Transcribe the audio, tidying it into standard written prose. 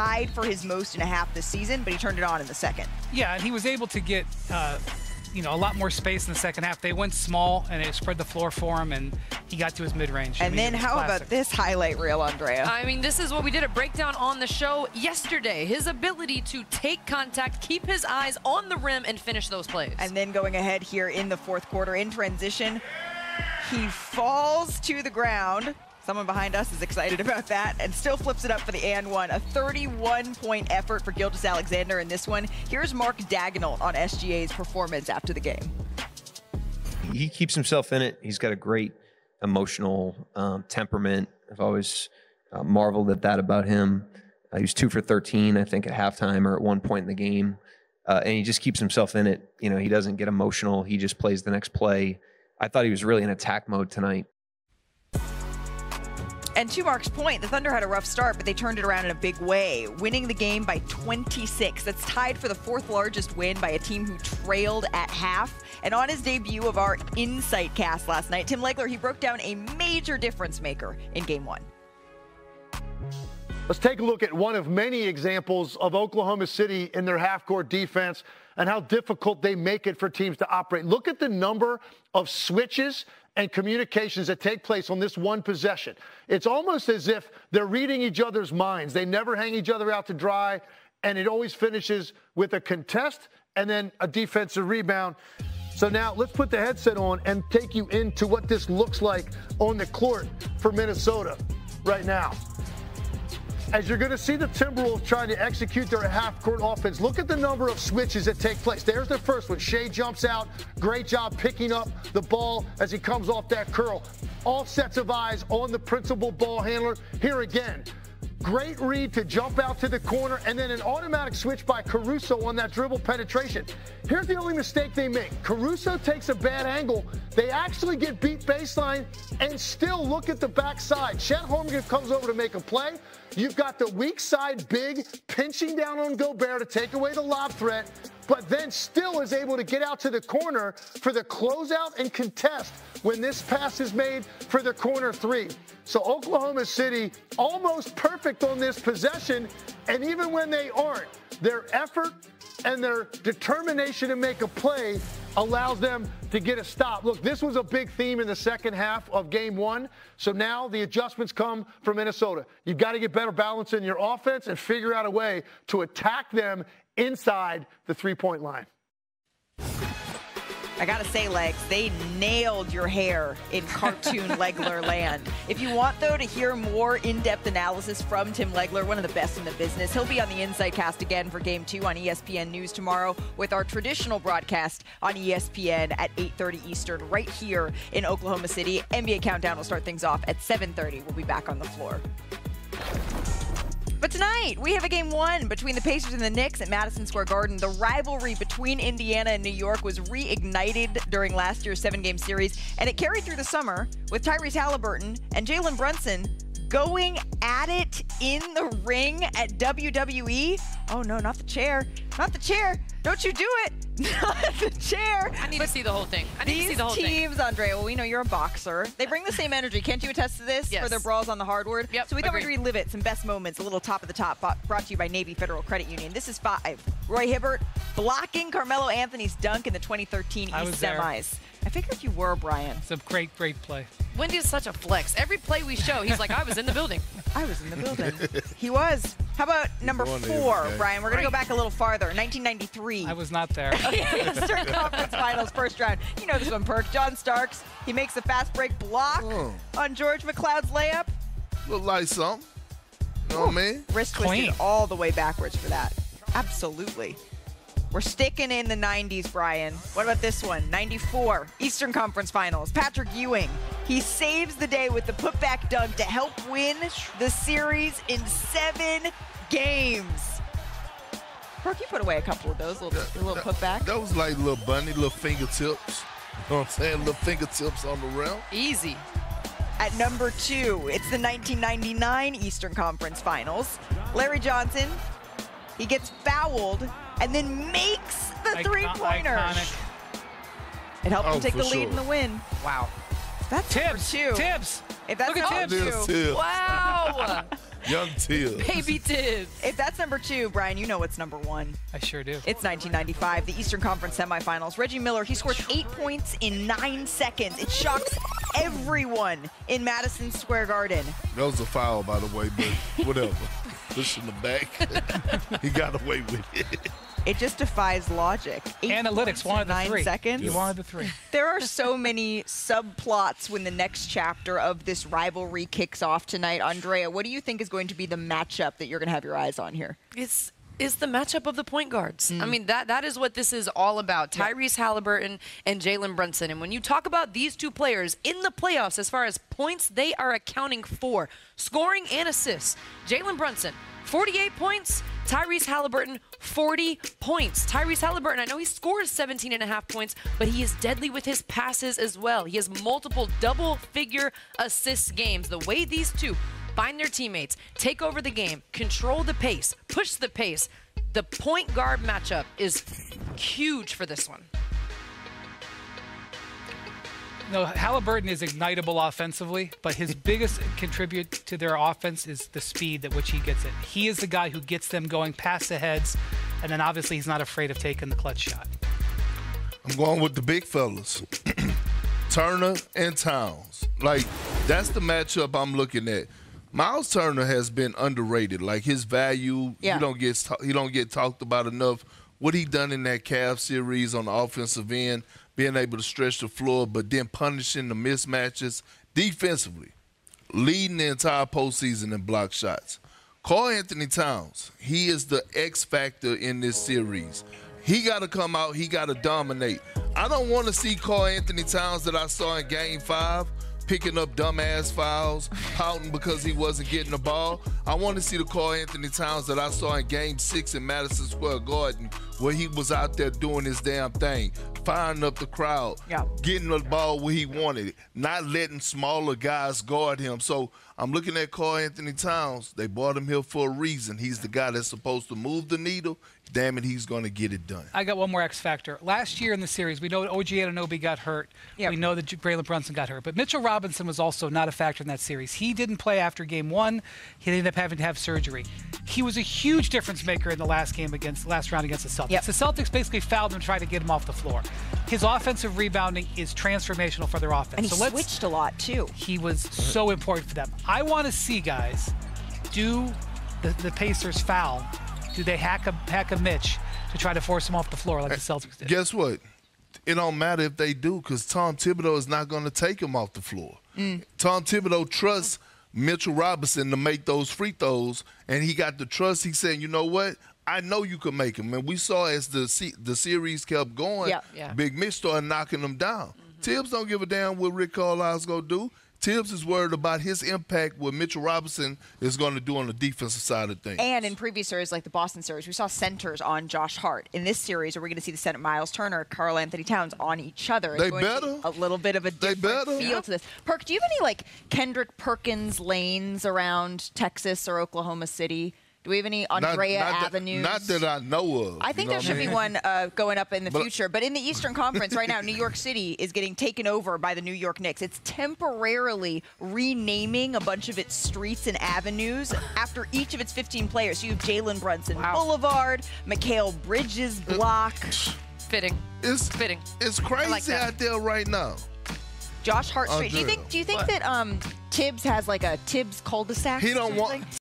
tied for his most in a half this season, but he turned it on in the second. Yeah, and he was able to get a lot more space in the second half. They went small, and it spread the floor for him, and he got to his mid-range. And then how about this highlight reel, Andrea? I mean, this is what we did a breakdown on the show yesterday. His ability to take contact, keep his eyes on the rim, and finish those plays. And then going ahead here in the fourth quarter in transition, he falls to the ground. Someone behind us is excited about that and still flips it up for the and one. A 31-point effort for Gilgeous-Alexander in this one. Here's Mark Daigneault on SGA's performance after the game. He keeps himself in it. He's got a great emotional temperament. I've always marveled at that about him. He was 2 for 13, I think, at halftime or at one point in the game. And he just keeps himself in it. You know, he doesn't get emotional. He just plays the next play. I thought he was really in attack mode tonight. And to Mark's point, the Thunder had a rough start, but they turned it around in a big way, winning the game by 26. That's tied for the fourth largest win by a team who trailed at half. And on his debut of our Insight cast last night, Tim Legler, he broke down a major difference maker in Game 1. Let's take a look at one of many examples of Oklahoma City in their half-court defense and how difficult they make it for teams to operate. Look at the number of switches and communications that take place on this one possession. It's almost as if they're reading each other's minds. They never hang each other out to dry, and it always finishes with a contest and then a defensive rebound. So now let's put the headset on and take you into what this looks like on the court for Minnesota right now. As you're going to see the Timberwolves trying to execute their half-court offense, look at the number of switches that take place. There's the first one. Shea jumps out. Great job picking up the ball as he comes off that curl. All sets of eyes on the principal ball handler. Here again. Great read to jump out to the corner, and then an automatic switch by Caruso on that dribble penetration. Here's the only mistake they make. Caruso takes a bad angle. They actually get beat baseline and still look at the backside. Chet Holmgren comes over to make a play. You've got the weak side big pinching down on Gobert to take away the lob threat, but then still is able to get out to the corner for the closeout and contest when this pass is made for the corner three. So Oklahoma City almost perfect on this possession, and even when they aren't, their effort and their determination to make a play allows them to get a stop. Look, this was a big theme in the second half of Game 1, so now the adjustments come from Minnesota. You've got to get better balance in your offense and figure out a way to attack them inside the three-point line. I gotta say, Legs, they nailed your hair in cartoon Legler land. If you want, though, to hear more in-depth analysis from Tim Legler, one of the best in the business, he'll be on the Insight Cast again for Game 2 on ESPN News tomorrow with our traditional broadcast on ESPN at 8:30 Eastern right here in Oklahoma City. NBA Countdown will start things off at 7:30. We'll be back on the floor. But tonight, we have a Game 1 between the Pacers and the Knicks at Madison Square Garden. The rivalry between Indiana and New York was reignited during last year's 7-game series, and it carried through the summer with Tyrese Halliburton and Jalen Brunson going at it in the ring at WWE. Oh, no, not the chair. Not the chair. Don't you do it. Not the chair. I need to see the whole thing. I need to see the whole thing. These teams, Andrea, well, we know you're a boxer. They bring the same energy. Can't you attest to this? Yes. For their brawls on the hardwood? Yep, So we thought agreed. we'd relive it. Some best moments, a little top of the top, brought to you by Navy Federal Credit Union. This is 5. Roy Hibbert blocking Carmelo Anthony's dunk in the 2013 East Semis. I figured you were, Brian. It's a great, great play. Wendy is such a flex. Every play we show, he's like, I was in the building. I was in the building. He was. How about number 4, Brian? We're going to go back a little farther. 1993. I was not there. Eastern Conference Finals, first round. You know this one, Perk. John Starks, he makes a fast break block on George McLeod's layup. Look like something. You know what I mean? Wrist twisted all the way backwards for that. Absolutely. We're sticking in the 90s, Brian. What about this one? 94, Eastern Conference Finals. Patrick Ewing, he saves the day with the putback dunk to help win the series in 7 games. Perk, you put away a couple of those, little putback. That was like little bunny, little fingertips. You know what I'm saying? Little fingertips on the rim. Easy. At number 2, it's the 1999 Eastern Conference Finals. Larry Johnson, he gets fouled and then makes the three-pointer. Iconic. It helped him take the lead in the win. Wow. That's Tibbs. number 2. Tibbs. If that's Look at number Tibbs. 2. Wow. Young Tibbs. Baby Tibbs. If that's number 2, Brian, you know what's number 1. I sure do. It's 1995, the Eastern Conference semifinals. Reggie Miller, he scores 8 points in 9 seconds. It shocks everyone in Madison Square Garden. That was a foul, by the way, but whatever. Pushing the back. He got away with it. It just defies logic. 8 Analytics wanted the 9 3. seconds. He wanted the 3. There are so many subplots when the next chapter of this rivalry kicks off tonight. Andrea, what do you think is going to be the matchup that you're going to have your eyes on here? It's the matchup of the point guards. I mean, that is what this is all about. Tyrese Halliburton and Jalen Brunson. And when you talk about these two players in the playoffs, as far as points they are accounting for, scoring and assists, Jalen Brunson, 48 points. Tyrese Halliburton, 40 points. Tyrese Halliburton, I know he scores 17.5 points, but he is deadly with his passes as well. He has multiple double-figure assist games. The way these two find their teammates, take over the game, control the pace, push the pace, the point guard matchup is huge for this one. No, Halliburton is ignitable offensively, but his biggest contribute to their offense is the speed at which he gets it. He is the guy who gets them going past the heads, and then obviously he's not afraid of taking the clutch shot. I'm going with the big fellas. Turner and Towns. Like, that's the matchup I'm looking at. Miles Turner has been underrated. Like, his value, he don't get talked about enough. What he done in that Cavs series on the offensive end, being able to stretch the floor, but then punishing the mismatches defensively, leading the entire postseason in block shots. Karl Anthony Towns, he is the X factor in this series. He got to come out. He got to dominate. I don't want to see Karl Anthony Towns that I saw in Game 5 picking up dumbass fouls, pouting because he wasn't getting the ball. I want to see the Karl Anthony Towns that I saw in Game 6 in Madison Square Garden, where he was out there doing his damn thing, firing up the crowd, getting the ball where he wanted it, not letting smaller guys guard him. So I'm looking at Karl Anthony Towns. They brought him here for a reason. He's the guy that's supposed to move the needle. Damn it, he's going to get it done. I got one more X factor. Last year in the series, we know OG Anunoby got hurt. We know that Jalen Brunson got hurt. But Mitchell Robinson was also not a factor in that series. He didn't play after Game 1. He ended up having to have surgery. He was a huge difference maker in the last round against the Celtics. The Celtics basically fouled him and tried to get him off the floor. His offensive rebounding is transformational for their offense. And he switched a lot, too. He was so important for them. I want to see, guys, do the Pacers foul? Do they hack a Mitch to try to force him off the floor like the Celtics did? Guess what? It don't matter if they do, because Tom Thibodeau is not going to take him off the floor. Tom Thibodeau trusts Mitchell Robinson to make those free throws, and he got the trust. He's saying, you know what? I know you can make them. And we saw as the series kept going, Big Mitch started knocking them down. Tibbs don't give a damn what Rick Carlisle's going to do. Tibbs is worried about his impact, what Mitchell Robinson is going to do on the defensive side of things. And in previous series, like the Boston series, we saw centers on Josh Hart. In this series, are we going to see the center Miles Turner, Karl Anthony Towns on each other? They better. A little bit of a different feel to this. Perk, do you have any like Kendrick Perkins lanes around Texas or Oklahoma City? Do we have any Andrea avenues? Not that I know of. I think there should be one going up in the future. But in the Eastern Conference right now, New York City is getting taken over by the New York Knicks. It's temporarily renaming a bunch of its streets and avenues after each of its 15 players. So you have Jalen Brunson Boulevard, Mikal Bridges Block. Fitting. It's fitting. It's crazy out there right now. Josh Hart Street. Do you think that Tibbs has like a Tibbs cul-de-sac? He don't want.